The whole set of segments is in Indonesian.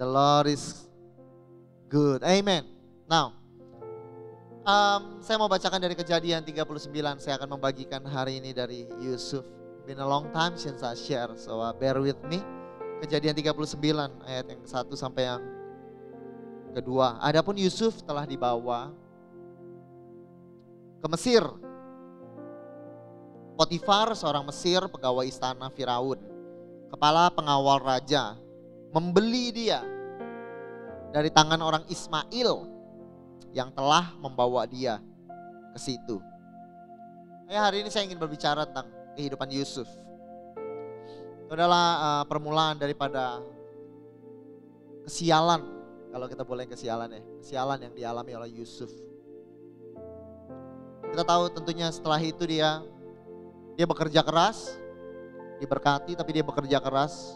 The Lord is good. Amen. Now, saya mau bacakan dari Kejadian 39. Saya akan membagikan hari ini dari Yusuf. Been a long time since I share, so bear with me. Kejadian 39 ayat yang 1 sampai yang kedua. Adapun Yusuf telah dibawa ke Mesir. Potifar, seorang Mesir, pegawai istana Firaun, kepala pengawal raja, membeli dia dari tangan orang Ismail yang telah membawa dia ke situ. Hari ini saya ingin berbicara tentang kehidupan Yusuf. Itu adalah permulaan daripada kesialan, kalau kita boleh kesialan ya, kesialan yang dialami oleh Yusuf. Kita tahu tentunya setelah itu dia bekerja keras, diberkati, tapi dia bekerja keras,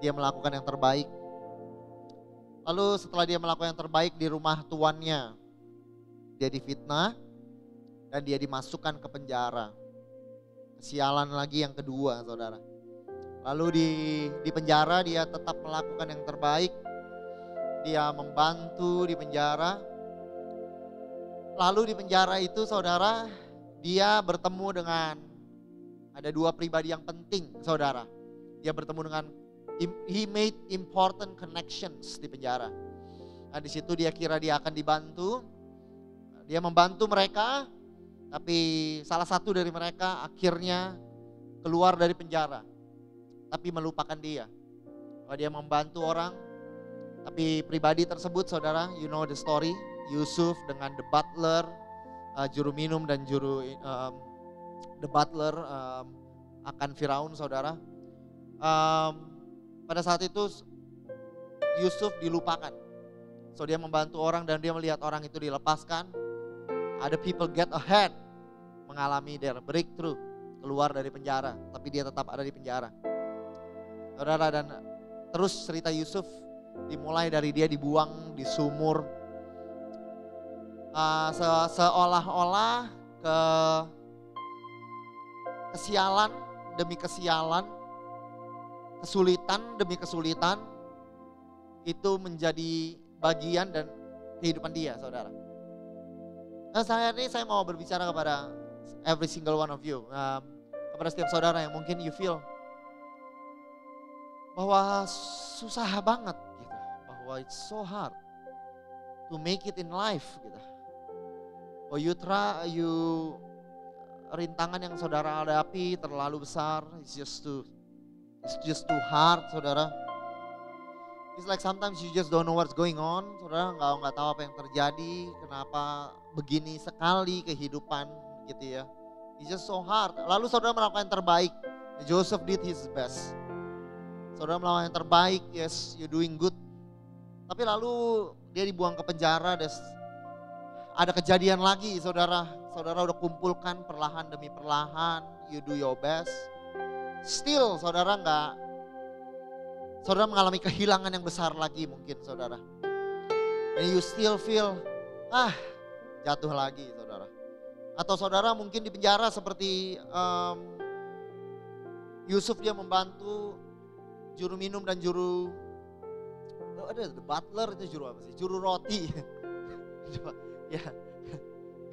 dia melakukan yang terbaik. Lalu setelah dia melakukan yang terbaik di rumah tuannya, dia difitnah dan dia dimasukkan ke penjara. Kesialan lagi yang kedua, saudara. Lalu di penjara dia tetap melakukan yang terbaik, dia membantu di penjara. Lalu di penjara itu, saudara, dia bertemu dengan ada dua pribadi yang penting, saudara. Dia bertemu dengan, he made important connections di penjara. Nah, di situ dia kira dia akan dibantu. Dia membantu mereka, tapi salah satu dari mereka akhirnya keluar dari penjara, tapi melupakan dia. Bahwa dia membantu orang, tapi pribadi tersebut, saudara, you know the story. Yusuf dengan the butler, juru minum dan the butler akan Firaun, saudara. Pada saat itu Yusuf dilupakan. So dia membantu orang dan dia melihat orang itu dilepaskan. Ada people get ahead, mengalami their breakthrough, keluar dari penjara, tapi dia tetap ada di penjara, saudara. Dan terus cerita Yusuf dimulai dari dia dibuang di sumur, seolah-olah kesialan demi kesialan, kesulitan demi kesulitan itu menjadi bagian dan kehidupan dia, saudara. Nah, saya mau berbicara kepada every single one of you, kepada setiap saudara yang mungkin you feel bahwa susah banget gitu, bahwa it's so hard to make it in life gitu. Oh, rintangan yang saudara hadapi terlalu besar, it's just too hard, saudara. It's like sometimes you just don't know what's going on, saudara, nggak tahu apa yang terjadi, kenapa begini sekali kehidupan gitu ya. It's just so hard. Lalu saudara melakukan yang terbaik. Joseph did his best. Saudara melakukan yang terbaik, yes, you're doing good. Tapi lalu dia dibuang ke penjara, ada kejadian lagi, saudara. Saudara udah kumpulkan perlahan demi perlahan, you do your best. Still saudara mengalami kehilangan yang besar lagi mungkin, saudara. And you still feel, jatuh lagi, saudara. Atau saudara mungkin di penjara seperti Yusuf, dia membantu juru minum dan the butler itu juru apa sih? Juru roti. Ya.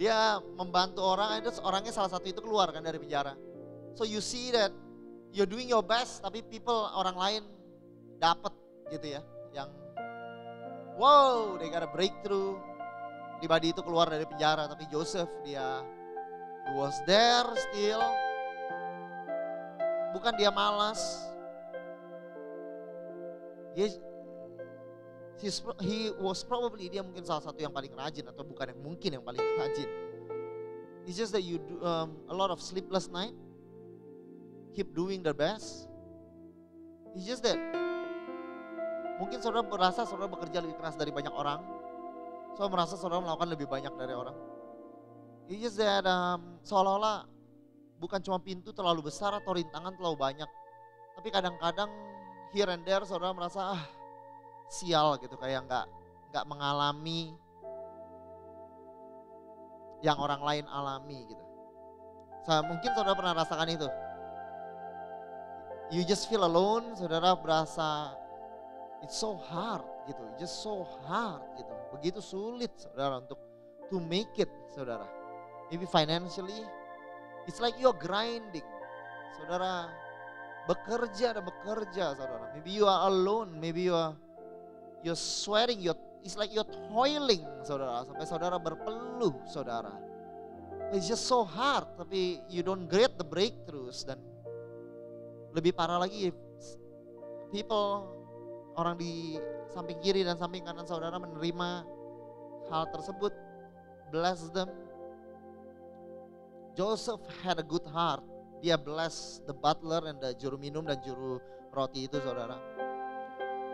Dia membantu orang, itu orangnya salah satu itu keluar kan dari penjara. So you see that you're doing your best, tapi orang lain dapat gitu ya, yang wow, they got a breakthrough. Pribadi itu keluar dari penjara, tapi Joseph he was there still. Bukan dia malas, he was probably, dia mungkin salah satu yang paling rajin, atau bukan yang mungkin yang paling rajin. It's just that you do a lot of sleepless night, keep doing the best. It's just that mungkin saudara merasa saudara bekerja lebih keras dari banyak orang. Saudara merasa saudara melakukan lebih banyak dari orang. It's just that seolah-olah bukan cuma pintu terlalu besar atau rintangan terlalu banyak, tapi kadang-kadang here and there saudara merasa sial gitu, kayak nggak mengalami yang orang lain alami gitu. Mungkin saudara pernah rasakan itu. You just feel alone, saudara berasa It's so hard gitu, just so hard gitu. Begitu sulit saudara untuk to make it saudara. Maybe financially, it's like you're grinding. Saudara bekerja dan bekerja saudara. Maybe you are alone, maybe you're sweating, it's like you're toiling saudara. Sampai saudara berpeluh saudara. It's just so hard, tapi you don't get the breakthroughs. Dan lebih parah lagi, orang di samping kiri dan samping kanan saudara menerima hal tersebut. Bless them. Joseph had a good heart. Dia bless the butler and the juru minum dan juru roti itu saudara.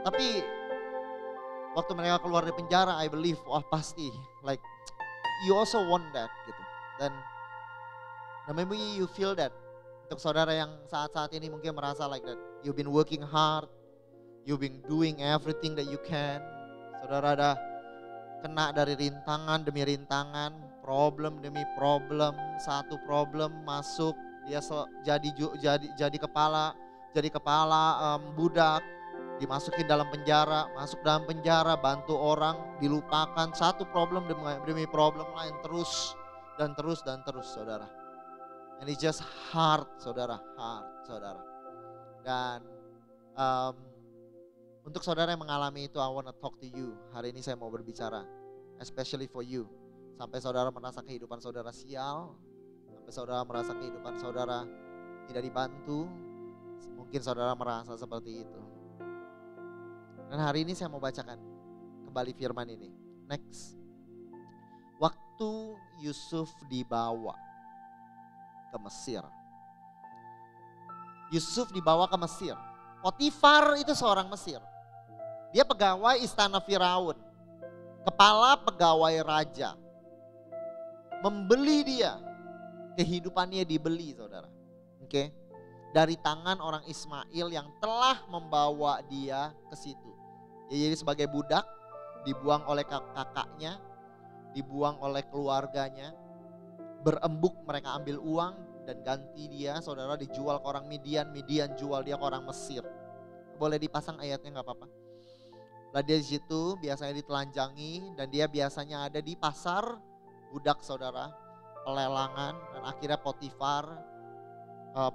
Tapi waktu mereka keluar dari penjara, I believe, wah pasti, like you also want that gitu. Dan maybe you feel that. Untuk saudara yang saat-saat ini mungkin merasa like that. You've been working hard. You've been doing everything that you can. Saudara ada kena dari rintangan demi rintangan, problem demi problem, satu problem masuk, dia jadi kepala budak, dimasukin dalam penjara, masuk dalam penjara, bantu orang, dilupakan, satu problem demi problem lain, terus dan terus saudara. And it's just hard saudara. Dan untuk saudara yang mengalami itu, I wanna talk to you. Hari ini saya mau berbicara, especially for you. Sampai saudara merasa kehidupan saudara sial, sampai saudara merasa kehidupan saudara tidak dibantu, mungkin saudara merasa seperti itu. Dan hari ini saya mau bacakan kembali firman ini. Next. Waktu Yusuf dibawa ke Mesir. Yusuf dibawa ke Mesir. Potifar itu seorang Mesir. Dia pegawai istana Firaun, kepala pegawai raja. Membeli dia, kehidupannya dibeli saudara. Oke, dari tangan orang Ismail yang telah membawa dia ke situ. Dia jadi sebagai budak, dibuang oleh kakaknya, dibuang oleh keluarganya. Berembuk mereka ambil uang dan ganti dia, saudara, dijual ke orang Midian jual dia ke orang Mesir. Boleh dipasang ayatnya nggak apa-apa. Lah dia di situ biasanya ditelanjangi dan dia biasanya ada di pasar budak saudara, pelelangan, dan akhirnya Potifar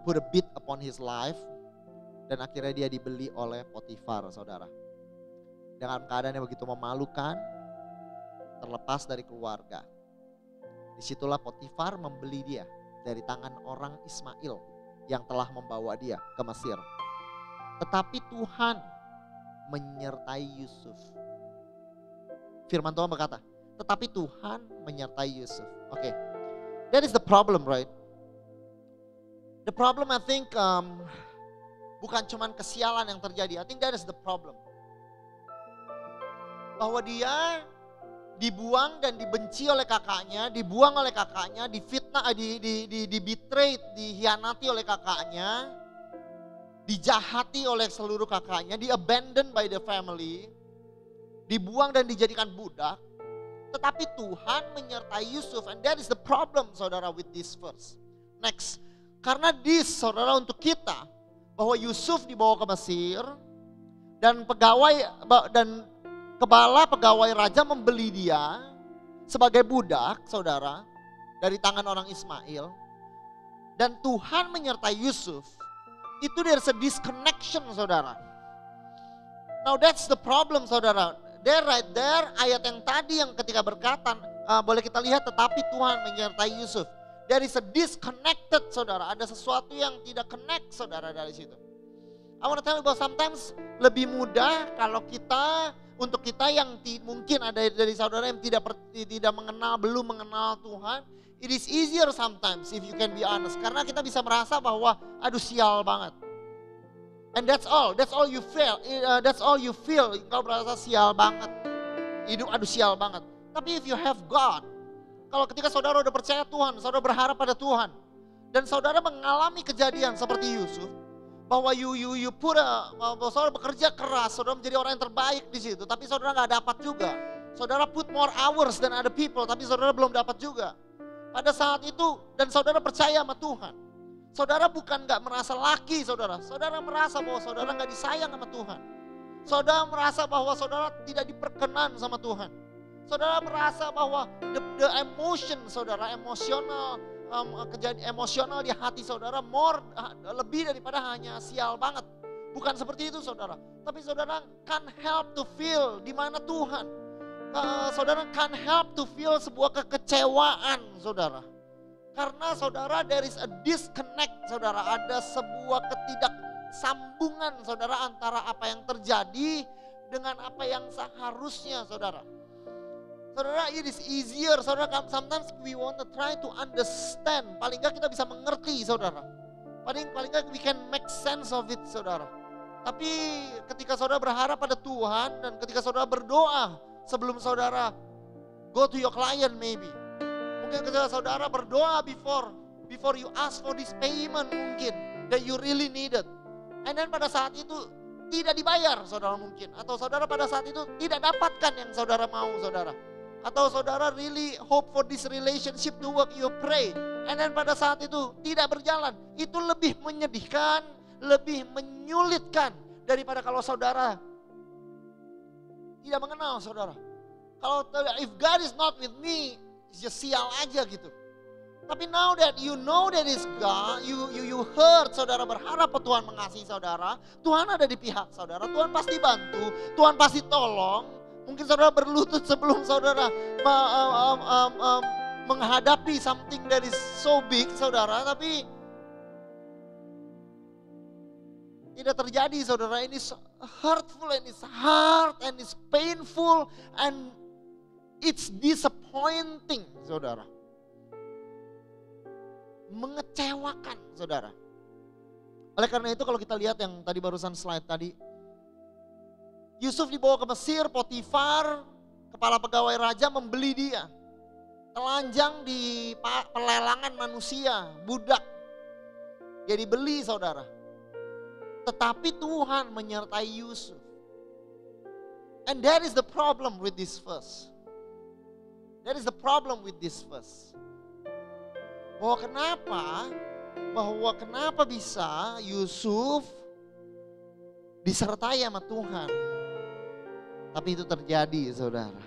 put a bit upon his life dan akhirnya dia dibeli oleh Potifar saudara. Dengan keadaan yang begitu memalukan, terlepas dari keluarga. Disitulah Potifar membeli dia dari tangan orang Ismail yang telah membawa dia ke Mesir. Tetapi Tuhan menyertai Yusuf. Firman Tuhan berkata, tetapi Tuhan menyertai Yusuf. Oke, that is the problem, right? The problem I think bukan cuman kesialan yang terjadi. I think that is the problem. Bahwa dia dibuang dan dibenci oleh kakaknya, dibuang oleh kakaknya, difitnah, di-betray, dihianati oleh kakaknya, dijahati oleh seluruh kakaknya, di-abandon by the family, dibuang dan dijadikan budak. Tetapi Tuhan menyertai Yusuf, and that is the problem saudara with this verse. Next, karena this saudara untuk kita, bahwa Yusuf dibawa ke Mesir, dan kepala pegawai raja membeli dia sebagai budak saudara dari tangan orang Ismail. Dan Tuhan menyertai Yusuf. Itu there's a disconnection saudara. Now that's the problem saudara. There right there ayat yang tadi yang ketika berkata boleh kita lihat tetapi Tuhan menyertai Yusuf. There is a disconnected saudara. Ada sesuatu yang tidak connect saudara dari situ. I want to tell you bahwa sometimes lebih mudah kalau untuk kita yang mungkin ada dari saudara yang tidak mengenal, belum mengenal Tuhan. It is easier sometimes if you can be honest. Karena kita bisa merasa bahwa aduh sial banget. And that's all you feel. That's all you feel. Engkau merasa sial banget. Hidup aduh sial banget. Tapi if you have God, kalau ketika saudara udah percaya Tuhan, saudara berharap pada Tuhan, dan saudara mengalami kejadian seperti Yusuf, bahwa saudara bekerja keras, saudara menjadi orang yang terbaik di situ, tapi saudara nggak dapat juga. Saudara put more hours than other people, tapi saudara belum dapat juga. Pada saat itu, dan saudara percaya sama Tuhan. Saudara bukan gak merasa laki saudara merasa bahwa saudara gak disayang sama Tuhan. Saudara merasa bahwa saudara tidak diperkenan sama Tuhan. Saudara merasa bahwa the emotion saudara, kejadian emosional di hati saudara lebih daripada hanya sial banget. Bukan seperti itu saudara. Tapi saudara can't help to feel di mana Tuhan. Saudara can't help to feel sebuah kekecewaan saudara. Karena saudara there is a disconnect saudara. Ada sebuah ketidaksambungan saudara antara apa yang terjadi dengan apa yang seharusnya saudara. Saudara, it is easier, saudara, sometimes we want to try to understand. Paling enggak kita bisa mengerti, saudara. Paling enggak we can make sense of it, saudara. Tapi ketika saudara berharap pada Tuhan dan ketika saudara berdoa sebelum saudara go to your client maybe. Mungkin ketika saudara berdoa before you ask for this payment mungkin that you really needed. And then pada saat itu tidak dibayar, saudara mungkin. Atau saudara pada saat itu tidak dapatkan yang saudara mau, saudara. Atau saudara really hope for this relationship to work, you pray. And then pada saat itu tidak berjalan. Itu lebih menyedihkan, lebih menyulitkan daripada kalau saudara tidak mengenal saudara. Kalau if God is not with me, just sial aja gitu. Tapi now that you know that is God, you heard saudara berharap Tuhan mengasihi saudara. Tuhan ada di pihak saudara, Tuhan pasti bantu, Tuhan pasti tolong. Mungkin saudara berlutut sebelum saudara menghadapi something that is so big saudara. Tapi tidak terjadi saudara. Ini hurtful and it's hard and it's painful and it's disappointing saudara. Mengecewakan saudara. Oleh karena itu kalau kita lihat yang tadi barusan slide tadi. Yusuf dibawa ke Mesir, Potifar, kepala pegawai raja membeli dia. Telanjang di pelelangan manusia, budak. Dia dibeli saudara. Tetapi Tuhan menyertai Yusuf. And that is the problem with this verse. That is the problem with this verse. Bahwa kenapa bisa Yusuf disertai sama Tuhan. Tapi itu terjadi saudara.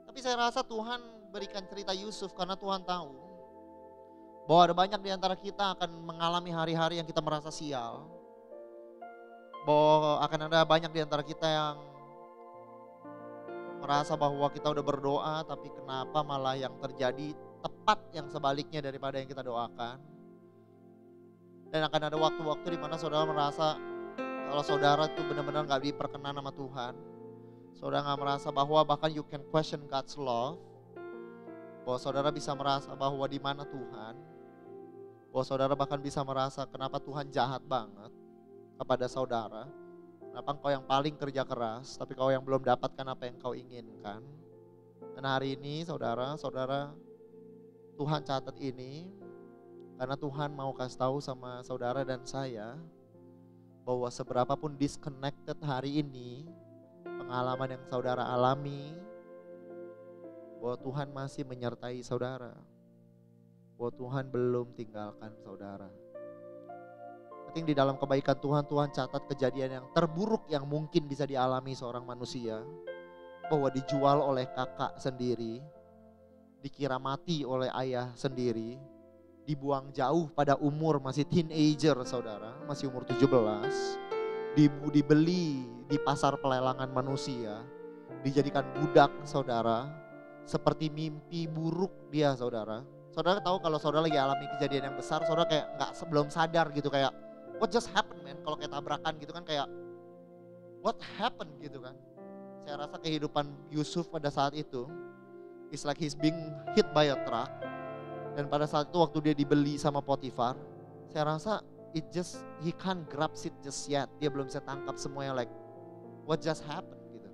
Tapi saya rasa Tuhan berikan cerita Yusuf karena Tuhan tahu bahwa ada banyak di antara kita akan mengalami hari-hari yang kita merasa sial. Bahwa akan ada banyak di antara kita yang merasa bahwa kita udah berdoa tapi kenapa malah yang terjadi tepat yang sebaliknya daripada yang kita doakan. Dan akan ada waktu-waktu di mana saudara merasa kalau saudara itu benar-benar gak diperkenan sama Tuhan. Saudara gak merasa bahwa bahkan you can question God's love. Bahwa saudara bisa merasa bahwa di mana Tuhan. Bahwa saudara bahkan bisa merasa kenapa Tuhan jahat banget kepada saudara. Kenapa engkau yang paling kerja keras tapi kau yang belum dapatkan apa yang kau inginkan. Dan hari ini saudara Tuhan catat ini. Karena Tuhan mau kasih tahu sama saudara dan saya bahwa seberapapun disconnected hari ini, pengalaman yang saudara alami, bahwa Tuhan masih menyertai saudara. Bahwa Tuhan belum tinggalkan saudara. Penting di dalam kebaikan Tuhan, Tuhan catat kejadian yang terburuk yang mungkin bisa dialami seorang manusia. Bahwa dijual oleh kakak sendiri, dikira mati oleh ayah sendiri, dibuang jauh pada umur masih teenager saudara, masih umur 17, dibeli di pasar pelelangan manusia, dijadikan budak saudara, seperti mimpi buruk dia saudara. Saudara tahu kalau saudara lagi alami kejadian yang besar, saudara kayak belum sadar gitu kayak what just happened man, kalau kayak tabrakan gitu kan kayak what happened gitu kan. Saya rasa kehidupan Yusuf pada saat itu it's like he's being hit by a truck. Dan pada saat itu waktu dia dibeli sama Potifar, saya rasa he can't grab it just yet. Dia belum bisa tangkap semuanya like what just happened gitu.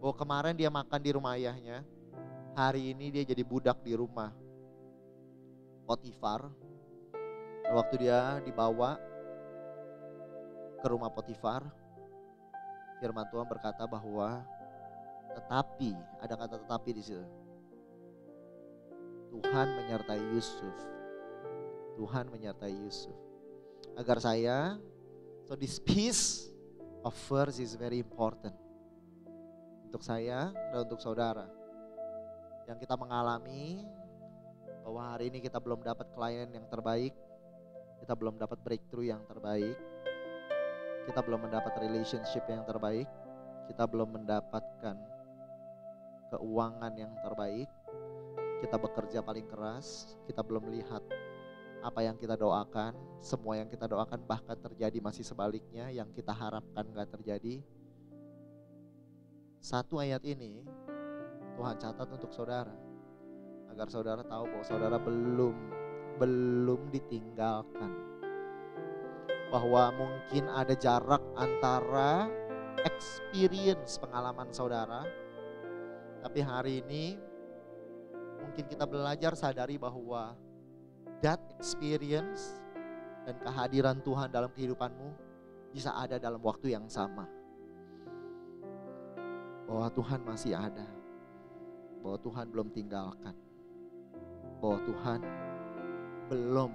Bahwa kemarin dia makan di rumah ayahnya, hari ini dia jadi budak di rumah Potifar. Waktu dia dibawa ke rumah Potifar, firman Tuhan berkata bahwa tetapi, ada kata tetapi di situ. Tuhan menyertai Yusuf. Tuhan menyertai Yusuf. agar saya, so this piece of verse is very important. Untuk saya dan untuk saudara. Yang kita mengalami bahwa hari ini kita belum dapat klien yang terbaik. Kita belum dapat breakthrough yang terbaik. Kita belum mendapat relationship yang terbaik. Kita belum mendapatkan keuangan yang terbaik. Kita bekerja paling keras. Kita belum lihat apa yang kita doakan. Semua yang kita doakan bahkan terjadi masih sebaliknya. Yang kita harapkan gak terjadi. Satu ayat ini Tuhan catat untuk saudara. Agar saudara tahu bahwa saudara belum ditinggalkan. Bahwa mungkin ada jarak antara experience pengalaman saudara. Tapi hari ini mungkin kita belajar sadari bahwa that experience dan kehadiran Tuhan dalam kehidupanmu bisa ada dalam waktu yang sama. Bahwa Tuhan masih ada. Bahwa Tuhan belum tinggalkan. Bahwa Tuhan belum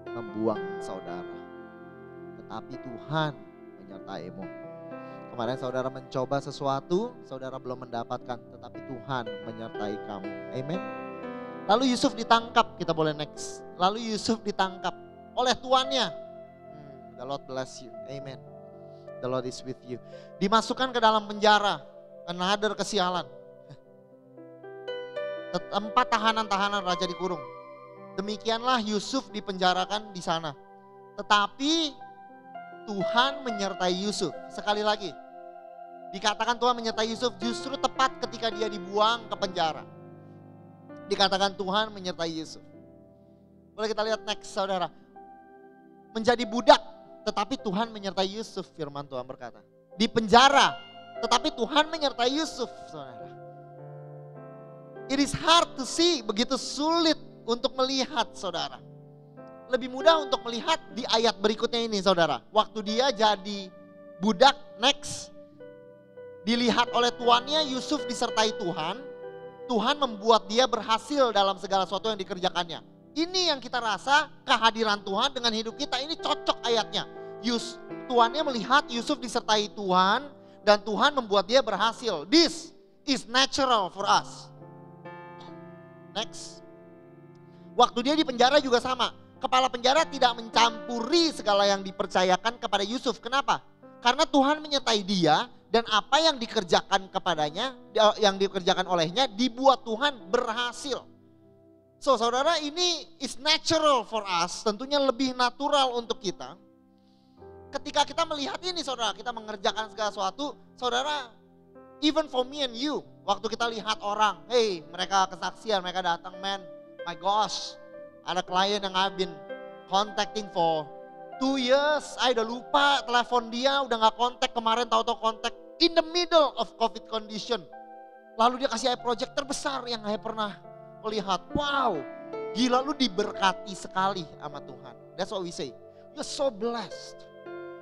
membuang saudara. Tetapi Tuhan menyertaimu. Kemarin saudara mencoba sesuatu, saudara belum mendapatkan. Tetapi Tuhan menyertai kamu. Amen. Lalu Yusuf ditangkap, kita boleh next. Lalu Yusuf ditangkap oleh tuannya. The Lord bless you. Amen. The Lord is with you. Dimasukkan ke dalam penjara. Another kesialan. Tempat tahanan-tahanan raja dikurung. Demikianlah Yusuf dipenjarakan di sana. Tetapi Tuhan menyertai Yusuf. Sekali lagi. Dikatakan Tuhan menyertai Yusuf justru tepat ketika dia dibuang ke penjara. Dikatakan Tuhan menyertai Yusuf. Boleh kita lihat next saudara. Menjadi budak. Tetapi Tuhan menyertai Yusuf, firman Tuhan berkata. Di penjara, tetapi Tuhan menyertai Yusuf, saudara. It is hard to see, begitu sulit untuk melihat, saudara. Lebih mudah untuk melihat di ayat berikutnya ini, saudara. Waktu dia jadi budak, next. Dilihat oleh tuannya, Yusuf disertai Tuhan. Tuhan membuat dia berhasil dalam segala sesuatu yang dikerjakannya. Ini yang kita rasa kehadiran Tuhan dengan hidup kita, ini cocok ayatnya. Tuannya melihat Yusuf disertai Tuhan dan Tuhan membuat dia berhasil. This is natural for us. Next. Waktu dia di penjara juga sama. Kepala penjara tidak mencampuri segala yang dipercayakan kepada Yusuf. Kenapa? Karena Tuhan menyertai dia dan apa yang dikerjakan kepadanya, yang dikerjakan olehnya dibuat Tuhan berhasil. So saudara, ini is natural for us, tentunya lebih natural untuk kita. Ketika kita melihat ini saudara, kita mengerjakan segala sesuatu, saudara, even for me and you, waktu kita lihat orang, hey mereka kesaksian, mereka datang, man, my gosh, ada klien yang I've been contacting for 2 years, udah lupa telepon dia, udah gak kontak, kemarin tahu-tahu kontak in the middle of COVID condition. Lalu dia kasih project terbesar yang saya pernah melihat. Wow, gila lu diberkati sekali sama Tuhan. That's what we say. You're so blessed.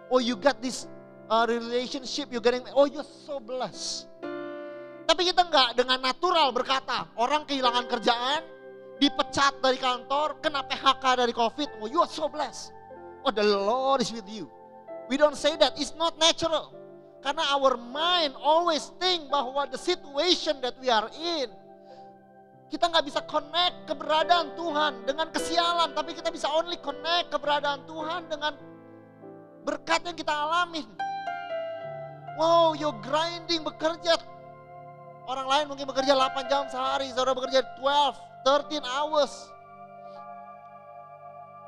Oh you got this relationship, you're getting, oh you're so blessed. Tapi kita enggak dengan natural berkata, orang kehilangan kerjaan, dipecat dari kantor, kena PHK dari COVID, oh you are so blessed. Oh the Lord is with you. We don't say that, it's not natural. Karena our mind always think bahwa the situation that we are in, kita nggak bisa connect keberadaan Tuhan dengan kesialan, tapi kita bisa only connect keberadaan Tuhan dengan berkat yang kita alamin. Wow, you're grinding, bekerja. Orang lain mungkin bekerja 8 jam sehari, saudara bekerja 13 hours.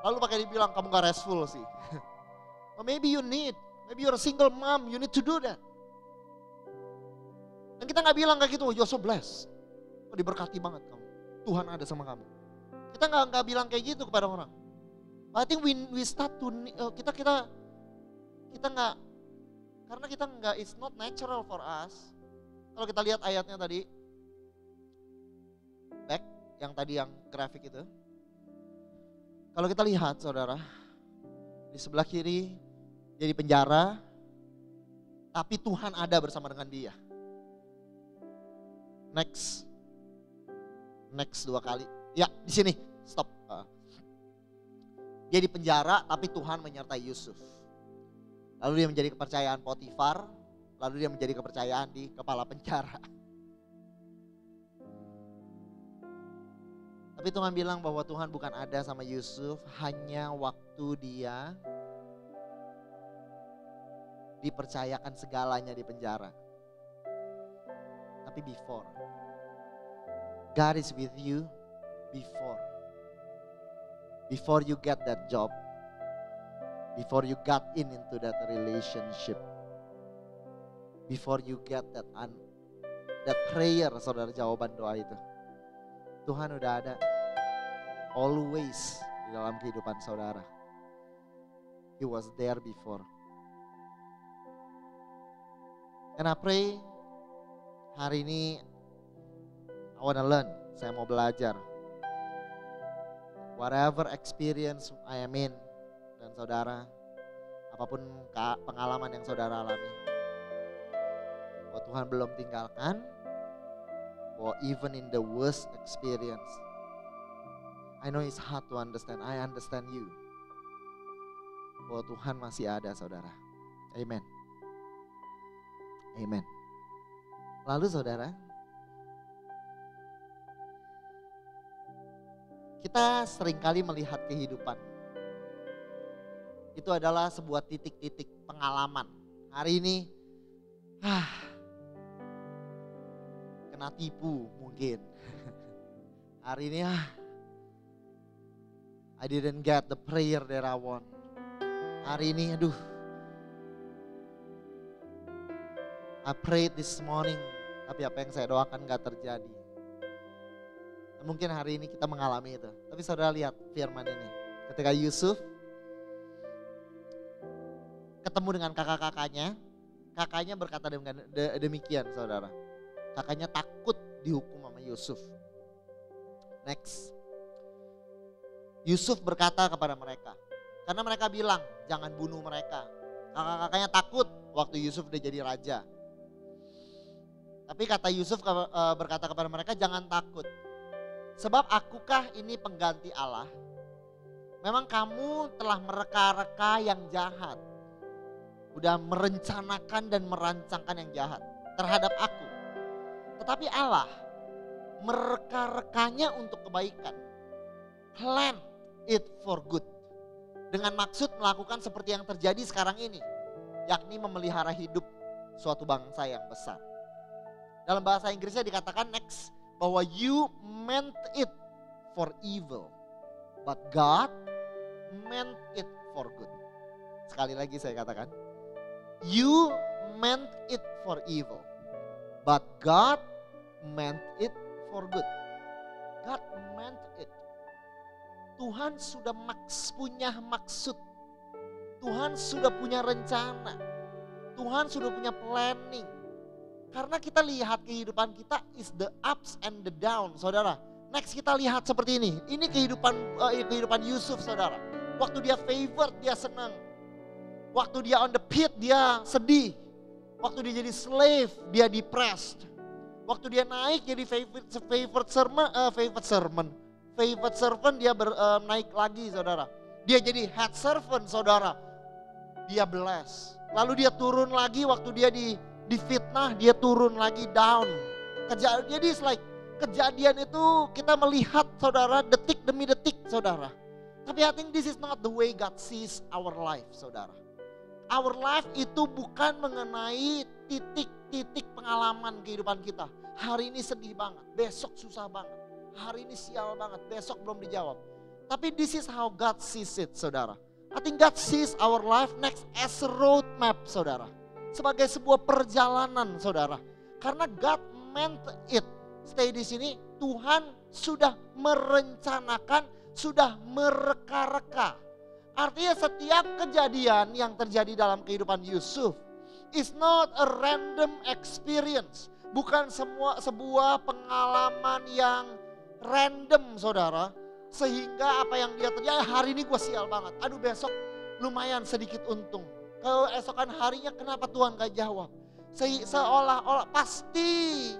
Lalu pakai dibilang kamu gak restful sih. Or maybe maybe you're a single mom, you need to do that. Dan kita gak bilang kayak gitu, you're so blessed. Oh, diberkati banget kamu, Tuhan ada sama kamu. Kita gak bilang kayak gitu kepada orang. I think we start to, kita gak, karena kita gak, it's not natural for us. Kalau kita lihat ayatnya tadi, back, yang tadi yang grafik itu. Kalau kita lihat saudara, di sebelah kiri dia di penjara, tapi Tuhan ada bersama dengan dia. Next 2 kali. Ya di sini, stop. Dia di penjara tapi Tuhan menyertai Yusuf. Lalu dia menjadi kepercayaan Potifar, lalu dia menjadi kepercayaan di kepala penjara. Tapi Tuhan bilang bahwa Tuhan bukan ada sama Yusuf hanya waktu dia dipercayakan segalanya di penjara. Tapi before. God is with you before. Before you get that job. Before you got into that relationship. Before you get that prayer, saudara, jawaban doa itu. Tuhan udah ada always di dalam kehidupan saudara. He was there before. And I pray hari ini I wanna learn. Saya mau belajar. Whatever experience I am in, dan saudara, apapun pengalaman yang saudara alami, bahwa Tuhan belum tinggalkan, bahwa even in the worst experience, I know it's hard to understand, I understand you, bahwa Tuhan masih ada, saudara. Amen. Amen. Lalu saudara, kita seringkali melihat kehidupan itu adalah sebuah titik-titik pengalaman. Hari ini kena tipu mungkin. Hari ini I didn't get the prayer that I want. Hari ini I prayed this morning, tapi apa yang saya doakan gak terjadi. Mungkin hari ini kita mengalami itu. Tapi saudara lihat firman ini. Ketika Yusuf ketemu dengan kakaknya berkata demikian, saudara. Kakaknya takut dihukum sama Yusuf. Next. Yusuf berkata kepada mereka. Karena mereka bilang jangan bunuh mereka. Kakak-kakaknya takut waktu Yusuf udah jadi raja. Tapi kata Yusuf berkata kepada mereka, jangan takut. Sebab akukah ini pengganti Allah? Memang kamu telah mereka-reka yang jahat. Udah merencanakan dan merancangkan yang jahat terhadap aku. Tetapi Allah mereka-rekanya untuk kebaikan. Plan it for good. Dengan maksud melakukan seperti yang terjadi sekarang ini. Yakni memelihara hidup suatu bangsa yang besar. Dalam bahasa Inggrisnya dikatakan next. Bahwa you meant it for evil. But God meant it for good. Sekali lagi saya katakan. You meant it for evil. But God meant it for good. God meant it. Tuhan sudah punya maksud. Tuhan sudah punya rencana. Tuhan sudah punya planning. Karena kita lihat kehidupan kita is the ups and the down, saudara. Next kita lihat seperti ini. Ini kehidupan Yusuf, saudara. Waktu dia favored, dia senang. Waktu dia on the pit, dia sedih. Waktu dia jadi slave, dia depressed. Waktu dia naik jadi favorite servant, dia naik lagi, saudara. Dia jadi head servant, saudara. Dia blessed. Lalu dia turun lagi waktu dia difitnah, dia turun lagi down. Jadi like kejadian itu kita melihat, saudara, detik demi detik, saudara. Tapi I think this is not the way God sees our life, saudara. Our life itu bukan mengenai titik-titik pengalaman kehidupan kita. Hari ini sedih banget, besok susah banget. Hari ini sial banget, besok belum dijawab. Tapi this is how God sees it, saudara. I think God sees our life next as a road map, saudara. Sebagai sebuah perjalanan, saudara. Karena God meant it. Stay di sini, Tuhan sudah merencanakan, sudah mereka-reka. Artinya setiap kejadian yang terjadi dalam kehidupan Yusuf is not a random experience. Bukan sebuah pengalaman yang random, saudara. Sehingga apa yang dia terjadi, hari ini gue sial banget. Aduh, besok lumayan sedikit untung. Keesokan harinya kenapa Tuhan gak jawab? Seolah-olah pasti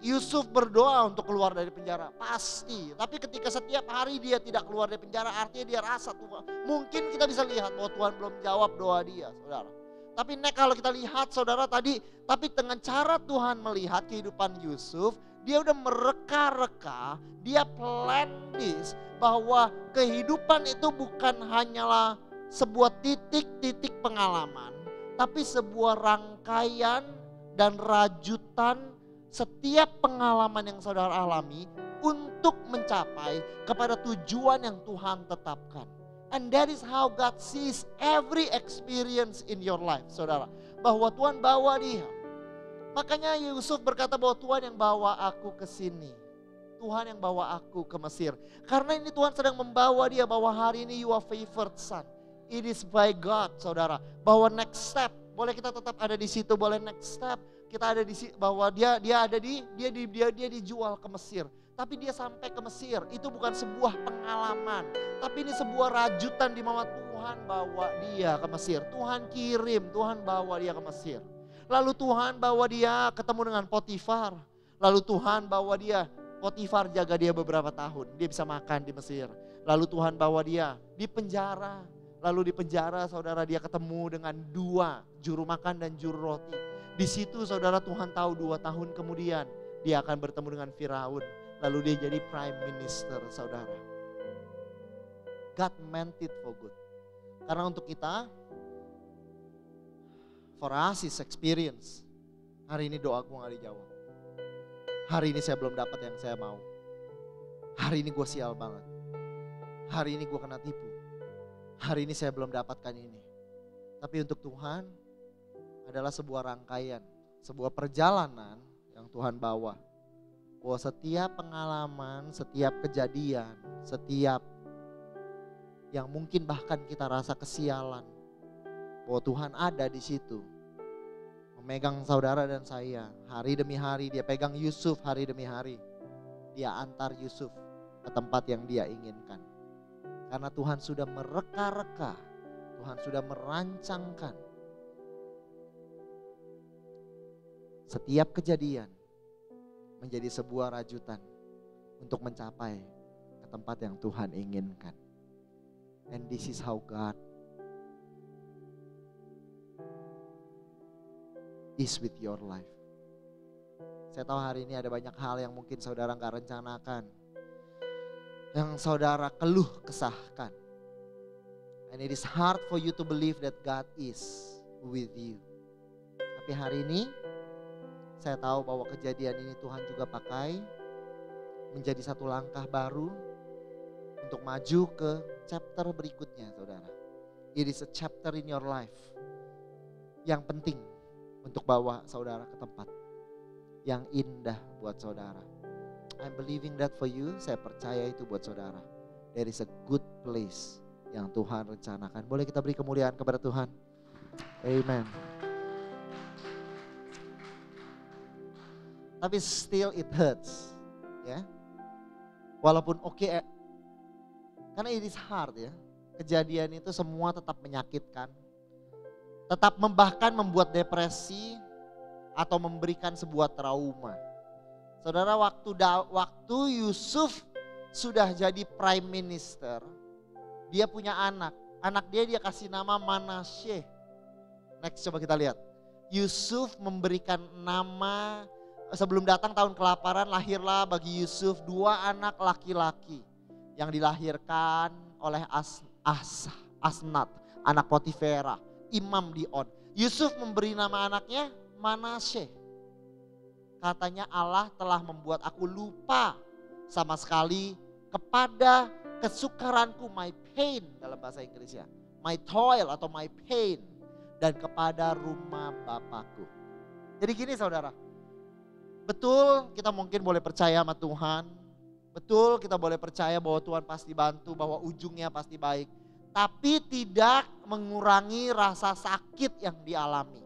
Yusuf berdoa untuk keluar dari penjara, pasti. Tapi ketika setiap hari dia tidak keluar dari penjara, artinya dia rasa Tuhan. Mungkin kita bisa lihat bahwa Tuhan belum jawab doa dia, saudara. Tapi kalau kita lihat saudara tadi, tapi dengan cara Tuhan melihat kehidupan Yusuf, dia udah mereka-reka, dia plan this, bahwa kehidupan itu bukan hanyalah sebuah titik-titik pengalaman, tapi sebuah rangkaian dan rajutan setiap pengalaman yang saudara alami untuk mencapai kepada tujuan yang Tuhan tetapkan. And that is how God sees every experience in your life, saudara. Bahwa Tuhan bawa dia. Makanya Yusuf berkata bahwa Tuhan yang bawa aku ke sini. Tuhan yang bawa aku ke Mesir. Karena ini Tuhan sedang membawa dia bahwa hari ini you are favored son. It is by God, saudara. Bahwa next step, boleh kita tetap ada di situ, boleh next step kita ada di bahwa dia dijual ke Mesir. Tapi dia sampai ke Mesir, itu bukan sebuah pengalaman, tapi ini sebuah rajutan di mana Tuhan bawa dia ke Mesir. Tuhan kirim, Tuhan bawa dia ke Mesir. Lalu Tuhan bawa dia ketemu dengan Potifar. Lalu Tuhan bawa dia, Potifar jaga dia beberapa tahun, dia bisa makan di Mesir. Lalu Tuhan bawa dia di penjara. Lalu di penjara saudara dia ketemu dengan dua juru makan dan juru roti. Di situ saudara Tuhan tahu 2 tahun kemudian dia akan bertemu dengan Firaun. Lalu dia jadi prime minister saudara. God meant it for good. Karena untuk kita, for us is experience. Hari ini doaku gak dijawab. Hari ini saya belum dapat yang saya mau. Hari ini gue sial banget. Hari ini gue kena tipu. Hari ini saya belum dapatkan ini. Tapi untuk Tuhan adalah sebuah rangkaian, sebuah perjalanan yang Tuhan bawa. Bahwa setiap pengalaman, setiap kejadian, setiap yang mungkin bahkan kita rasa kesialan, bahwa Tuhan ada di situ. Memegang saudara dan saya, hari demi hari dia pegang Yusuf hari demi hari. Dia antar Yusuf ke tempat yang dia inginkan. Karena Tuhan sudah mereka-reka, Tuhan sudah merancangkan setiap kejadian menjadi sebuah rajutan untuk mencapai ke tempat yang Tuhan inginkan. And this is how God is with your life. Saya tahu hari ini ada banyak hal yang mungkin saudara gak rencanakan, yang saudara keluh kesahkan. And it is hard for you to believe that God is with you. Tapi hari ini saya tahu bahwa kejadian ini Tuhan juga pakai menjadi satu langkah baru untuk maju ke chapter berikutnya saudara. It is a chapter in your life yang penting untuk bawa saudara ke tempat yang indah buat saudara. I'm believing that for you, saya percaya itu buat saudara. There is a good place yang Tuhan rencanakan. Boleh kita beri kemuliaan kepada Tuhan. Amen. Tapi still it hurts, ya. Walaupun karena it is hard ya. Kejadian itu semua tetap menyakitkan. Tetap bahkan membuat depresi atau memberikan sebuah trauma. Saudara, waktu Yusuf sudah jadi prime minister, dia punya anak. Anak dia kasih nama Manasye. Next, coba kita lihat. Yusuf memberikan nama. Sebelum datang tahun kelaparan, lahirlah bagi Yusuf 2 anak laki-laki yang dilahirkan oleh Asnat, anak Potifera, imam di On. Yusuf memberi nama anaknya Manasye. Katanya Allah telah membuat aku lupa sama sekali kepada kesukaranku, my pain dalam bahasa Inggrisnya, my toil atau my pain, dan kepada rumah Bapakku. Jadi gini saudara, betul kita mungkin boleh percaya sama Tuhan, betul kita boleh percaya bahwa Tuhan pasti bantu, bahwa ujungnya pasti baik. Tapi tidak mengurangi rasa sakit yang dialami.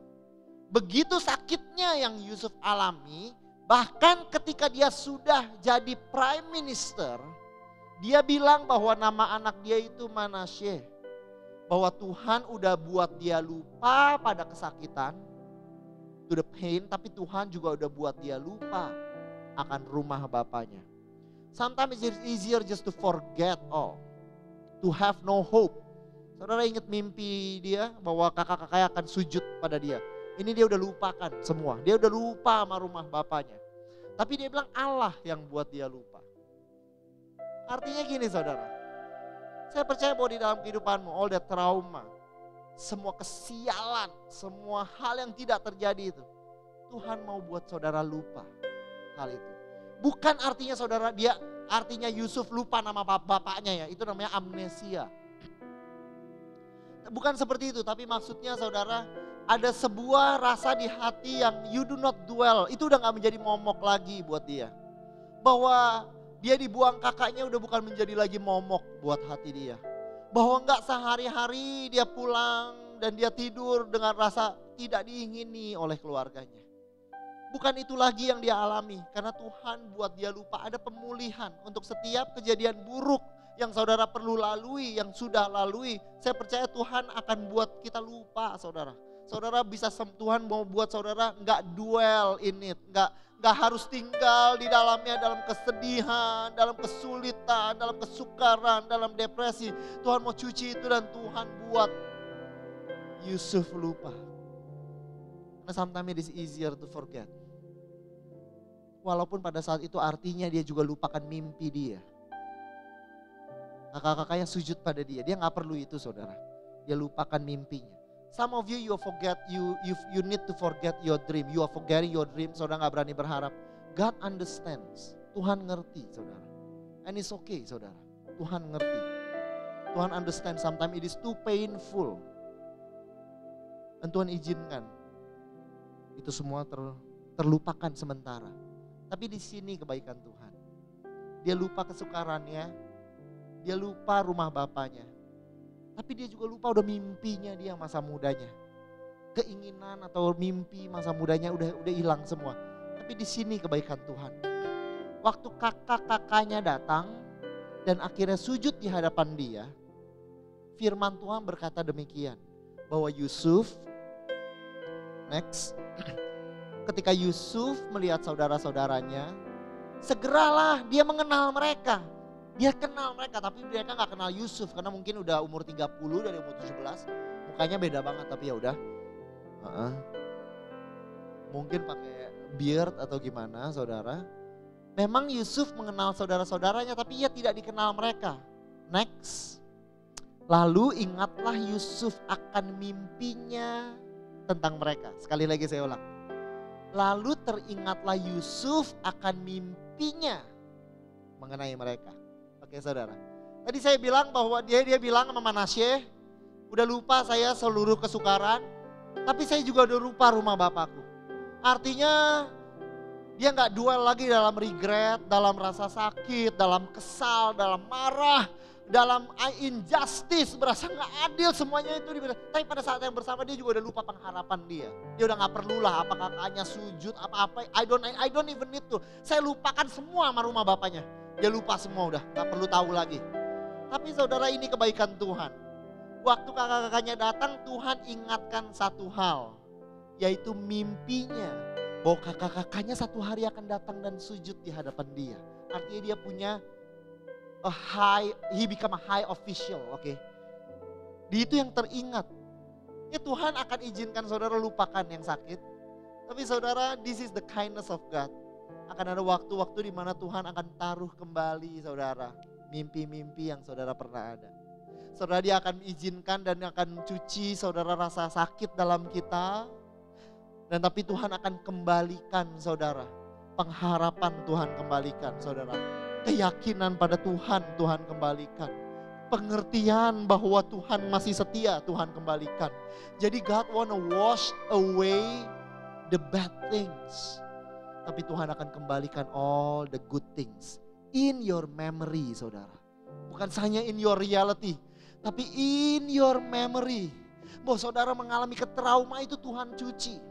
Begitu sakitnya yang Yusuf alami, bahkan ketika dia sudah jadi prime minister, dia bilang bahwa nama anak dia itu Manasye. Bahwa Tuhan udah buat dia lupa pada kesakitan, to the pain, tapi Tuhan juga udah buat dia lupa akan rumah bapaknya. Sometimes it's easier just to forget all. To have no hope. Saudara ingat mimpi dia bahwa kakak-kakaknya akan sujud pada dia. Ini dia udah lupakan semua. Dia udah lupa sama rumah bapaknya. Tapi dia bilang Allah yang buat dia lupa. Artinya gini saudara. Saya percaya bahwa di dalam kehidupanmu all that trauma, semua kesialan, semua hal yang tidak terjadi itu, Tuhan mau buat saudara lupa hal itu. Bukan artinya saudara artinya Yusuf lupa nama bapaknya ya, itu namanya amnesia. Bukan seperti itu, tapi maksudnya saudara ada sebuah rasa di hati yang you do not dwell, itu udah gak menjadi momok lagi buat dia. Bahwa dia dibuang kakaknya udah bukan menjadi lagi momok buat hati dia. Bahwa gak sehari-hari dia pulang dan dia tidur dengan rasa tidak diingini oleh keluarganya. Bukan itu lagi yang dia alami, karena Tuhan buat dia lupa ada pemulihan untuk setiap kejadian buruk yang saudara perlu lalui, yang sudah lalui. Saya percaya Tuhan akan buat kita lupa saudara. Saudara bisa, Tuhan mau buat saudara nggak dwell in it, nggak harus tinggal di dalamnya dalam kesedihan, dalam kesulitan, dalam kesukaran, dalam depresi. Tuhan mau cuci itu dan Tuhan buat Yusuf lupa. Karena sometimes it is easier to forget. Walaupun pada saat itu artinya dia juga lupakan mimpi dia. Kakak-kakaknya sujud pada dia nggak perlu itu saudara. Dia lupakan mimpinya. Some of you you need to forget your dream. You are forgetting your dream, saudara nggak berani berharap. God understands. Tuhan ngerti saudara. And it's okay saudara. Tuhan ngerti. Tuhan understand sometimes it is too painful. Dan Tuhan izinkan. Itu semua terlupakan sementara. Tapi di sini kebaikan Tuhan. Dia lupa kesukarannya. Dia lupa rumah bapaknya. Tapi dia juga lupa udah mimpinya dia masa mudanya. Keinginan atau mimpi masa mudanya udah hilang semua. Tapi di sini kebaikan Tuhan. Waktu kakak-kakaknya datang dan akhirnya sujud di hadapan dia. Firman Tuhan berkata demikian. Bahwa Yusuf, next. Ketika Yusuf melihat saudara-saudaranya, segeralah dia mengenal mereka. Dia kenal mereka, tapi mereka gak kenal Yusuf karena mungkin udah umur 30 dari umur 17. Mukanya beda banget, tapi ya udah. Mungkin pakai beard atau gimana saudara. Memang Yusuf mengenal saudara-saudaranya, tapi ia tidak dikenal mereka. Next. Lalu ingatlah Yusuf akan mimpinya tentang mereka. Sekali lagi saya ulang. Lalu teringatlah Yusuf akan mimpinya mengenai mereka. Oke saudara. Tadi saya bilang bahwa dia bilang sama Manasye, udah lupa saya seluruh kesukaran, tapi saya juga udah lupa rumah bapakku. Artinya dia gak dwell lagi dalam regret, dalam rasa sakit, dalam kesal, dalam marah, dalam injustice, berasa gak adil semuanya itu. Tapi pada saat yang bersama dia juga udah lupa pengharapan dia. Dia udah gak perlulah apa kakaknya sujud, apa-apa. I don't even need to. Saya lupakan semua sama rumah bapaknya. Dia lupa semua udah, gak perlu tahu lagi. Tapi saudara ini kebaikan Tuhan. Waktu kakak-kakaknya datang Tuhan ingatkan satu hal. Yaitu mimpinya. Bahwa kakak-kakaknya satu hari akan datang dan sujud di hadapan dia. Artinya dia punya he become a high official, oke. Di itu yang teringat. Ya Tuhan akan izinkan saudara lupakan yang sakit. Tapi saudara, this is the kindness of God. Akan ada waktu-waktu di mana Tuhan akan taruh kembali saudara mimpi-mimpi yang saudara pernah ada. Saudara, dia akan izinkan dan akan cuci saudara rasa sakit dalam kita. Dan tapi Tuhan akan kembalikan saudara. Pengharapan Tuhan kembalikan saudara. Keyakinan pada Tuhan kembalikan. Pengertian bahwa Tuhan masih setia Tuhan kembalikan. Jadi God wanna wash away the bad things. Tapi Tuhan akan kembalikan all the good things. In your memory saudara. Bukan hanya in your reality. Tapi in your memory. Bahwa saudara mengalami ketrauma itu Tuhan cuci.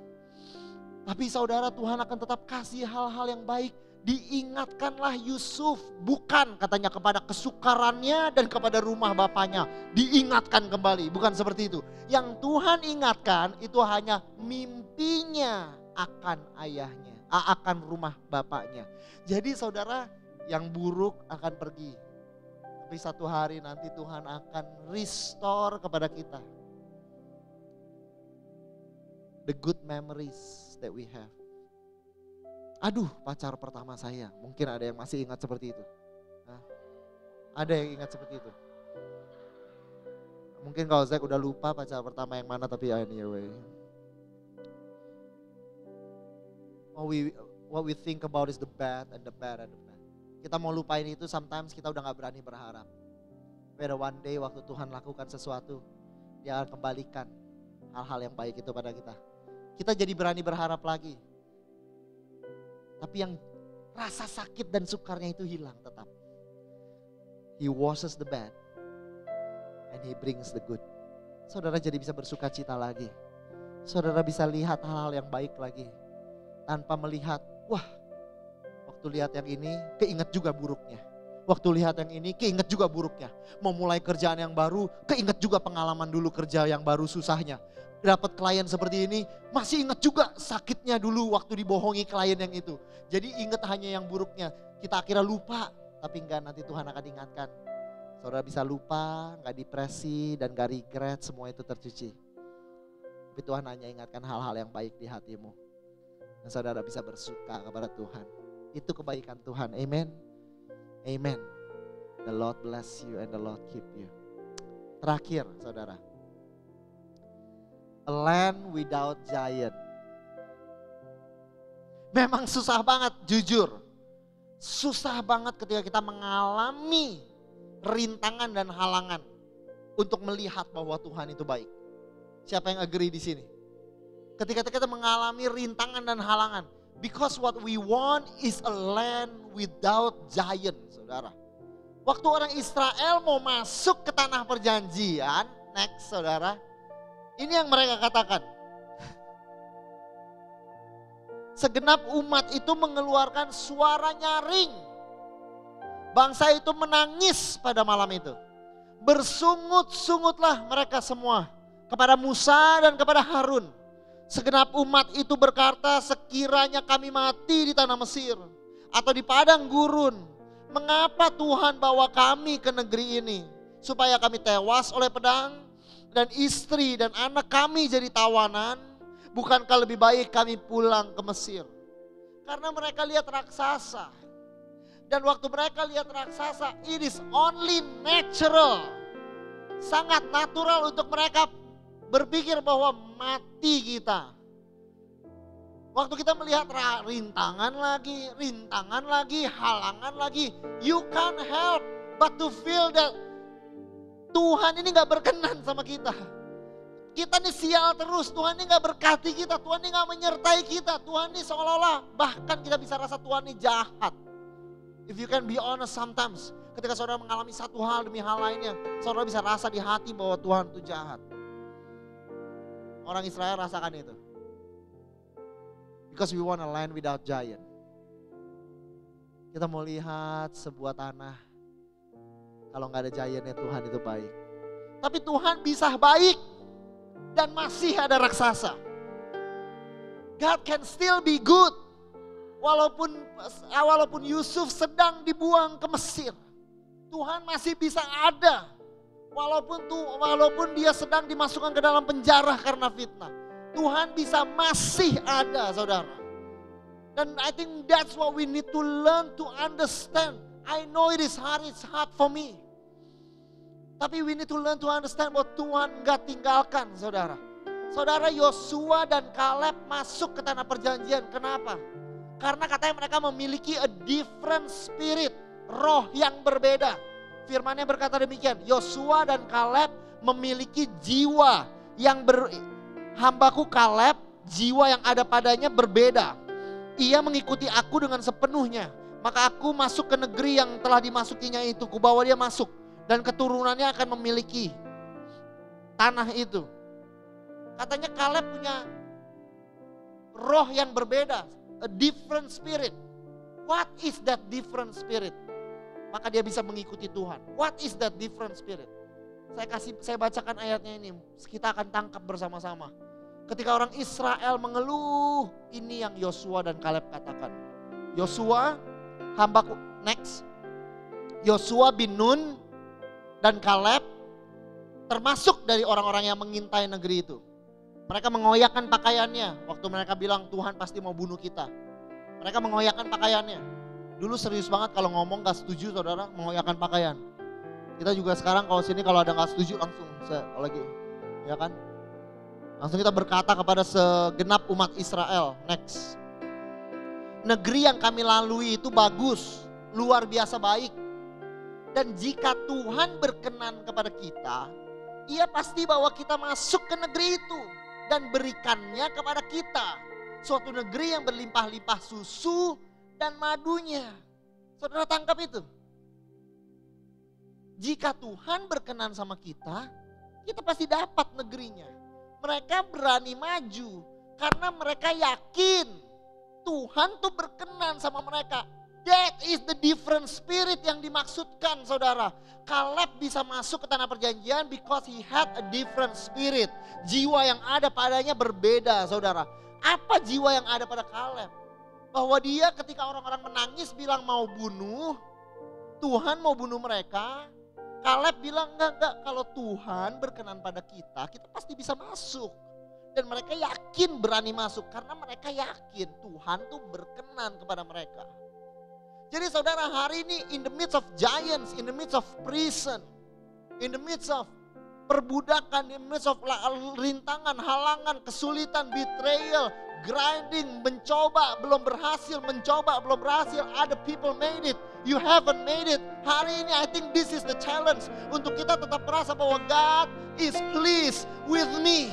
Tapi saudara, Tuhan akan tetap kasih hal-hal yang baik. Diingatkanlah Yusuf, bukan katanya kepada kesukarannya dan kepada rumah bapaknya. Diingatkan kembali, bukan seperti itu. Yang Tuhan ingatkan itu hanya mimpinya akan ayahnya. akan rumah bapaknya. Jadi saudara, yang buruk akan pergi. Tapi satu hari nanti Tuhan akan restore kepada kita the good memories that we have. Aduh, pacar pertama saya. Mungkin ada yang masih ingat seperti itu. Hah? Ada yang ingat seperti itu. Mungkin kalau Zack udah lupa pacar pertama yang mana, tapi anyway. What we think about is the bad and the bad and the bad. Kita mau lupain itu, sometimes kita udah gak berani berharap. But one day waktu Tuhan lakukan sesuatu, Dia akan kembalikan hal-hal yang baik itu pada kita. Kita jadi berani berharap lagi. Tapi yang rasa sakit dan sukarnya itu hilang tetap. He washes the bad and He brings the good. Saudara jadi bisa bersuka cita lagi. Saudara bisa lihat hal-hal yang baik lagi. Tanpa melihat, wah, waktu lihat yang ini keinget juga buruknya. Waktu lihat yang ini keinget juga buruknya. Mau mulai kerjaan yang baru, keinget juga pengalaman dulu kerja yang baru susahnya. Dapat klien seperti ini, masih ingat juga sakitnya dulu waktu dibohongi klien yang itu. Jadi ingat hanya yang buruknya. Kita akhirnya lupa, tapi enggak, nanti Tuhan akan ingatkan. Saudara bisa lupa, enggak depresi dan enggak regret, semua itu tercuci. Tapi Tuhan hanya ingatkan hal-hal yang baik di hatimu. Dan saudara bisa bersuka kepada Tuhan. Itu kebaikan Tuhan, amen. Amen. The Lord bless you and the Lord keep you. Terakhir saudara. A land without giant. Memang susah banget, jujur. Susah banget ketika kita mengalami rintangan dan halangan untuk melihat bahwa Tuhan itu baik. Siapa yang agree di sini? Ketika kita mengalami rintangan dan halangan, because what we want is a land without giant, saudara. Waktu orang Israel mau masuk ke tanah perjanjian, next saudara, ini yang mereka katakan. Segenap umat itu mengeluarkan suara nyaring. Bangsa itu menangis pada malam itu. Bersungut-sungutlah mereka semua kepada Musa dan kepada Harun. Segenap umat itu berkata, sekiranya kami mati di tanah Mesir atau di padang gurun, mengapa Tuhan bawa kami ke negeri ini? Supaya kami tewas oleh pedang dan istri dan anak kami jadi tawanan. Bukankah lebih baik kami pulang ke Mesir? Karena mereka lihat raksasa. Dan waktu mereka lihat raksasa, it is only natural. Sangat natural untuk mereka berpikir bahwa mati kita. Waktu kita melihat rintangan lagi, halangan lagi, you can't help but to feel that Tuhan ini gak berkenan sama kita. Kita nih sial terus, Tuhan ini gak berkati kita, Tuhan ini gak menyertai kita. Tuhan ini seolah-olah bahkan kita bisa rasa Tuhan ini jahat. If you can be honest sometimes, ketika saudara mengalami satu hal demi hal lainnya, saudara bisa rasa di hati bahwa Tuhan itu jahat. Orang Israel rasakan itu. Because we want a land without giant. Kita mau lihat sebuah tanah, kalau gak ada giantnya Tuhan itu baik. Tapi Tuhan bisa baik dan masih ada raksasa. God can still be good. Walaupun Yusuf sedang dibuang ke Mesir, Tuhan masih bisa ada. Walaupun dia sedang dimasukkan ke dalam penjara karena fitnah, Tuhan bisa masih ada, saudara. Dan I think that's what we need to learn to understand. I know it is hard, it's hard for me. Tapi we need to learn to understand bahwa Tuhan gak tinggalkan, saudara. Saudara, Yosua dan Kaleb masuk ke tanah perjanjian. Kenapa? Karena katanya mereka memiliki a different spirit, roh yang berbeda. Firman-Nya berkata demikian, Yosua dan Kaleb memiliki jiwa yang hambaku Kaleb, jiwa yang ada padanya berbeda. Ia mengikuti aku dengan sepenuhnya, maka aku masuk ke negeri yang telah dimasukinya itu, kubawa dia masuk dan keturunannya akan memiliki tanah itu. Katanya Kaleb punya roh yang berbeda, a different spirit. What is that different spirit? Maka dia bisa mengikuti Tuhan. What is that different spirit? Saya bacakan ayatnya ini, kita akan tangkap bersama-sama. Ketika orang Israel mengeluh, ini yang Yosua dan Kaleb katakan. Yosua, hambaku, next. Yosua bin Nun dan Kaleb termasuk dari orang-orang yang mengintai negeri itu. Mereka mengoyakkan pakaiannya waktu mereka bilang Tuhan pasti mau bunuh kita. Mereka mengoyakkan pakaiannya. Dulu serius banget kalau ngomong gak setuju saudara, mengoyakkan pakaian. Kita juga sekarang kalau sini kalau ada gak setuju langsung lagi, ya kan? Langsung kita berkata kepada segenap umat Israel, next. Negeri yang kami lalui itu bagus, luar biasa baik. Dan jika Tuhan berkenan kepada kita, Ia pasti bawa kita masuk ke negeri itu dan berikannya kepada kita. Suatu negeri yang berlimpah-limpah susu dan madunya. Saudara tangkap itu. Jika Tuhan berkenan sama kita pasti dapat negerinya. Mereka berani maju karena mereka yakin Tuhan tuh berkenan sama mereka. That is the different spirit yang dimaksudkan saudara. Kaleb bisa masuk ke tanah perjanjian because he had a different spirit. Jiwa yang ada padanya berbeda saudara. Apa jiwa yang ada pada Kaleb? Bahwa dia ketika orang-orang menangis bilang mau bunuh, Tuhan mau bunuh mereka. Kaleb bilang enggak, kalau Tuhan berkenan pada kita pasti bisa masuk. Dan mereka yakin berani masuk karena mereka yakin Tuhan tuh berkenan kepada mereka. Jadi saudara hari ini in the midst of giants, in the midst of prison, in the midst of perbudakan, in the midst of rintangan, halangan, kesulitan, betrayal, grinding, mencoba belum berhasil, mencoba belum berhasil, other people made it, you haven't made it. Hari ini I think this is the challenge untuk kita tetap merasa bahwa God is pleased with me.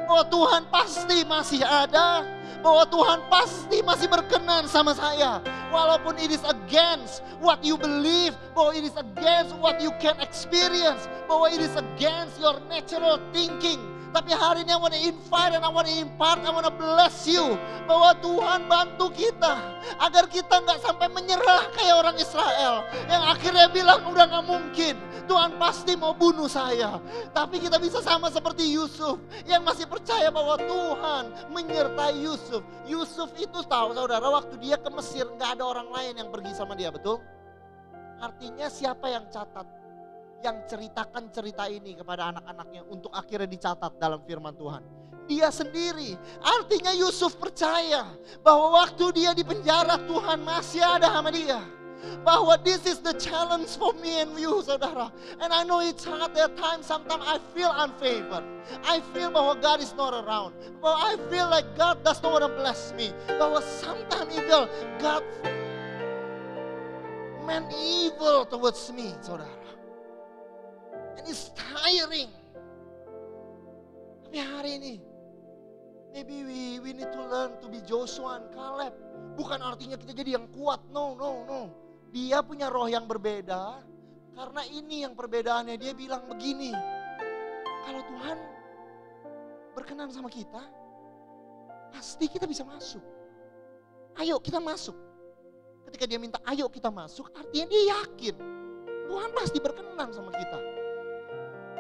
Bahwa Tuhan pasti masih ada, bahwa Tuhan pasti masih berkenan sama saya. Walaupun it is against what you believe, bahwa it is against what you can experience, bahwa it is against your natural thinking. Tapi hari ini I want to invite and I want to impart, I want to bless you. Bahwa Tuhan bantu kita agar kita gak sampai menyerah kayak orang Israel. Yang akhirnya bilang udah gak mungkin, Tuhan pasti mau bunuh saya. Tapi kita bisa sama seperti Yusuf yang masih percaya bahwa Tuhan menyertai Yusuf. Yusuf itu tahu saudara waktu dia ke Mesir gak ada orang lain yang pergi sama dia, betul? Artinya siapa yang catat? Yang ceritakan cerita ini kepada anak-anaknya untuk akhirnya dicatat dalam firman Tuhan. Dia sendiri. Artinya Yusuf percaya bahwa waktu dia di penjara Tuhan masih ada sama dia. Bahwa this is the challenge for me and you saudara. And I know it's hard at times, sometimes I feel unfavored. I feel bahwa God is not around. Bahwa I feel like God does not want to bless me. Bahwa sometimes evil, God meant evil towards me saudara. And it's tiring. Tapi hari ini, maybe we need to learn to be Joshua and Caleb. Bukan artinya kita jadi yang kuat, no. Dia punya roh yang berbeda. Karena ini yang perbedaannya, dia bilang begini. Kalau Tuhan berkenan sama kita, pasti kita bisa masuk. Ayo kita masuk. Ketika dia minta ayo kita masuk, artinya dia yakin Tuhan pasti berkenan sama kita.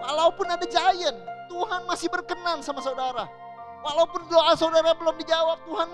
Walaupun ada giant, Tuhan masih berkenan sama saudara. Walaupun doa saudara belum dijawab, Tuhan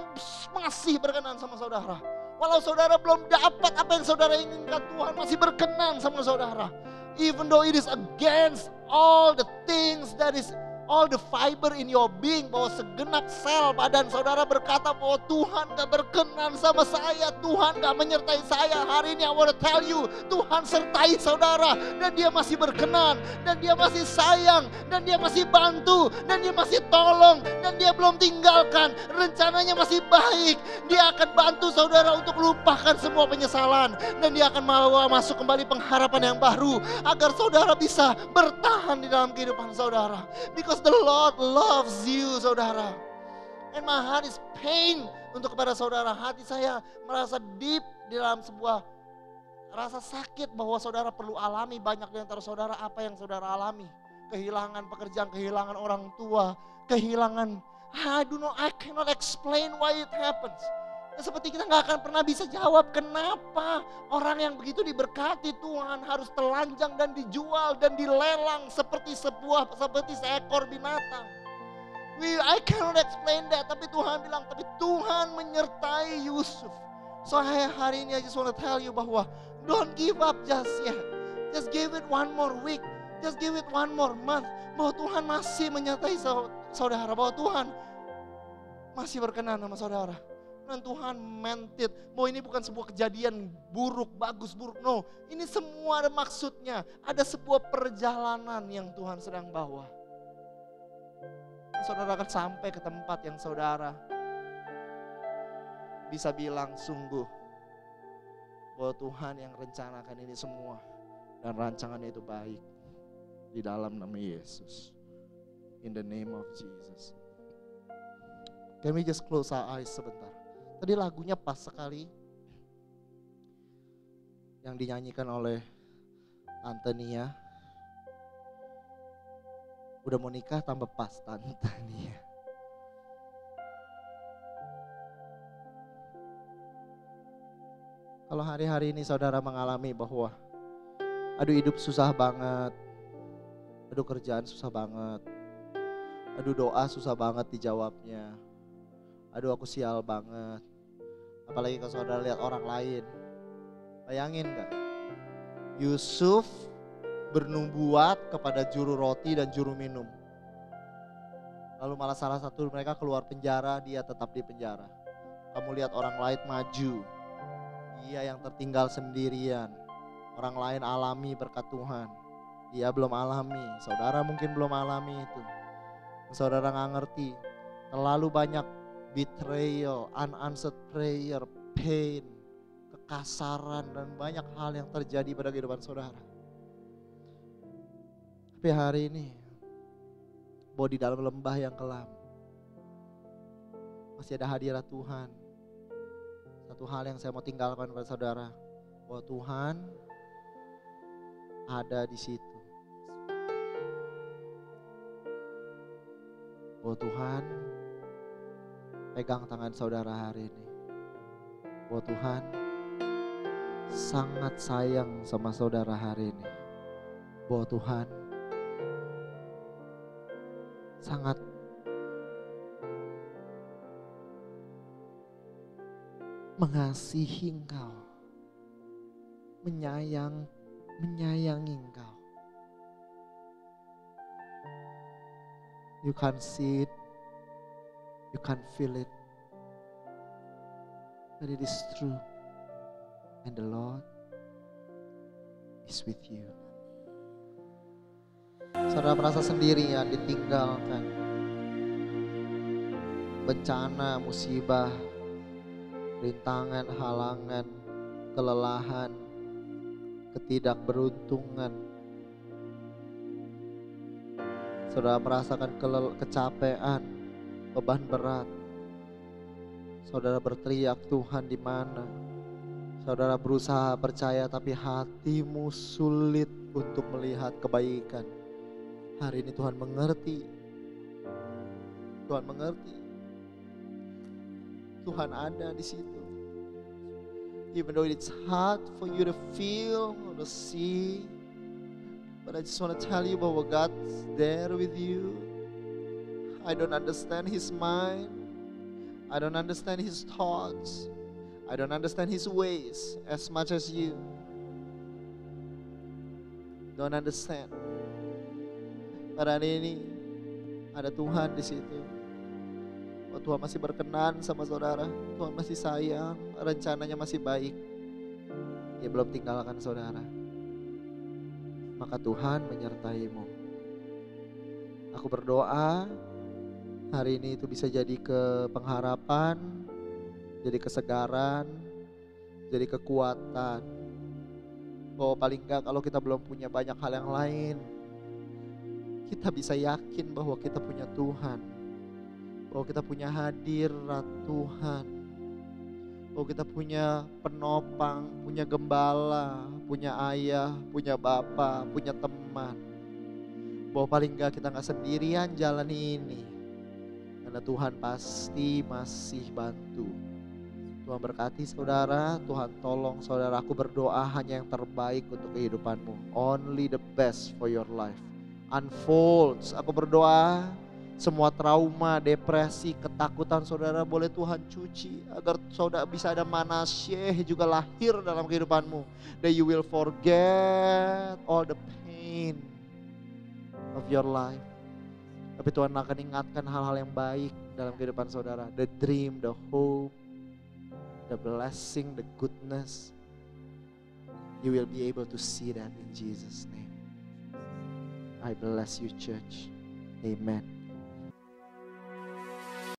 masih berkenan sama saudara. Walau saudara belum dapat apa yang saudara inginkan, Tuhan masih berkenan sama saudara. Even though it is against all the things that is all the fiber in your being, bahwa segenap sel badan saudara berkata bahwa Tuhan gak berkenan sama saya, Tuhan gak menyertai saya. Hari ini I want to tell you, Tuhan sertai saudara dan dia masih berkenan, dan dia masih sayang, dan dia masih bantu, dan dia masih tolong, dan dia belum tinggalkan. Rencananya masih baik. Dia akan bantu saudara untuk lupakan semua penyesalan, dan dia akan membawa masuk kembali pengharapan yang baru agar saudara bisa bertahan di dalam kehidupan saudara. Because the Lord loves you saudara. And my heart is pain untuk kepada saudara. Hati saya merasa deep di dalam sebuah rasa sakit bahwa saudara perlu alami. Banyak di antara saudara apa yang saudara alami. Kehilangan pekerjaan, kehilangan orang tua, kehilangan I cannot explain why it happens. Seperti kita gak akan pernah bisa jawab kenapa orang yang begitu diberkati Tuhan harus telanjang dan dijual dan dilelang seperti seekor binatang. I cannot explain that. Tapi Tuhan bilang, tapi Tuhan menyertai Yusuf. So hari ini I just want to tell you bahwa don't give up just yet. Just give it one more week. Just give it one more month. Bahwa Tuhan masih menyertai saudara. Bahwa Tuhan masih berkenan sama saudara. Dan Tuhan meant it. Bahwa ini bukan sebuah kejadian buruk, bagus, buruk. No, ini semua ada maksudnya. Ada sebuah perjalanan yang Tuhan sedang bawa. Saudara akan sampai ke tempat yang saudara bisa bilang sungguh bahwa Tuhan yang rencanakan ini semua. Dan rancangannya itu baik. Di dalam nama Yesus. In the name of Jesus. Can we just close our eyes sebentar? Tadi lagunya pas sekali yang dinyanyikan oleh Tante Nia. Udah mau nikah tambah pas Tante Nia. Kalau hari-hari ini saudara mengalami bahwa aduh hidup susah banget, aduh kerjaan susah banget, aduh doa susah banget dijawabnya, aduh aku sial banget. Apalagi kalau saudara lihat orang lain. Bayangin gak? Yusuf bernubuat kepada juru roti dan juru minum. Lalu malah salah satu mereka keluar penjara, dia tetap di penjara. Kamu lihat orang lain maju, dia yang tertinggal sendirian. Orang lain alami berkat Tuhan, dia belum alami. Saudara mungkin belum alami itu. Saudara gak ngerti, terlalu banyak betrayal, unanswered prayer, pain, kekasaran dan banyak hal yang terjadi pada kehidupan saudara. Tapi hari ini, bahwa di dalam lembah yang kelam, masih ada hadirat Tuhan. Satu hal yang saya mau tinggalkan kepada saudara, bahwa Tuhan ada di situ. Bahwa Tuhan pegang tangan saudara hari ini. Bahwa Tuhan sangat sayang sama saudara hari ini. Bahwa Tuhan sangat mengasihi engkau. Menyayangi engkau. You can see it. You can feel it, but it is true, and the Lord is with you. Saudara merasa sendirian, ditinggalkan, bencana, musibah, rintangan, halangan, kelelahan, ketidakberuntungan. Saudara merasakan kecapean, beban berat. Saudara berteriak, Tuhan di mana? Saudara berusaha percaya tapi hatimu sulit untuk melihat kebaikan. Hari ini Tuhan mengerti. Tuhan mengerti. Tuhan ada di situ. Even though it's hard for you to feel or to see, but I just want to tell you bahwa God's there with you. I don't understand His mind. I don't understand His thoughts. I don't understand His ways as much as you don't understand. Pada hari ini ada Tuhan di situ. Oh, Tuhan masih berkenan sama saudara. Tuhan masih sayang. Rencananya masih baik. Dia belum tinggalkan saudara. Maka Tuhan menyertaimu. Aku berdoa hari ini itu bisa jadi pengharapan, jadi kesegaran, jadi kekuatan. Bahwa paling enggak kalau kita belum punya banyak hal yang lain, kita bisa yakin bahwa kita punya Tuhan. Bahwa kita punya hadirat Tuhan. Bahwa kita punya penopang, punya gembala, punya ayah, punya bapak, punya teman. Bahwa paling enggak kita gak sendirian jalan ini. Karena Tuhan pasti masih bantu. Tuhan berkati saudara, Tuhan tolong saudara. Aku berdoa hanya yang terbaik untuk kehidupanmu. Only the best for your life unfolds. Aku berdoa Semua trauma, depresi, ketakutan saudara boleh Tuhan cuci. Agar saudara bisa ada Manasyeh juga lahir dalam kehidupanmu. That you will forget all the pain of your life. Tapi Tuhan akan ingatkan hal-hal yang baik dalam kehidupan saudara. The dream, the hope, the blessing, the goodness. You will be able to see that in Jesus' name. I bless you, church. Amen.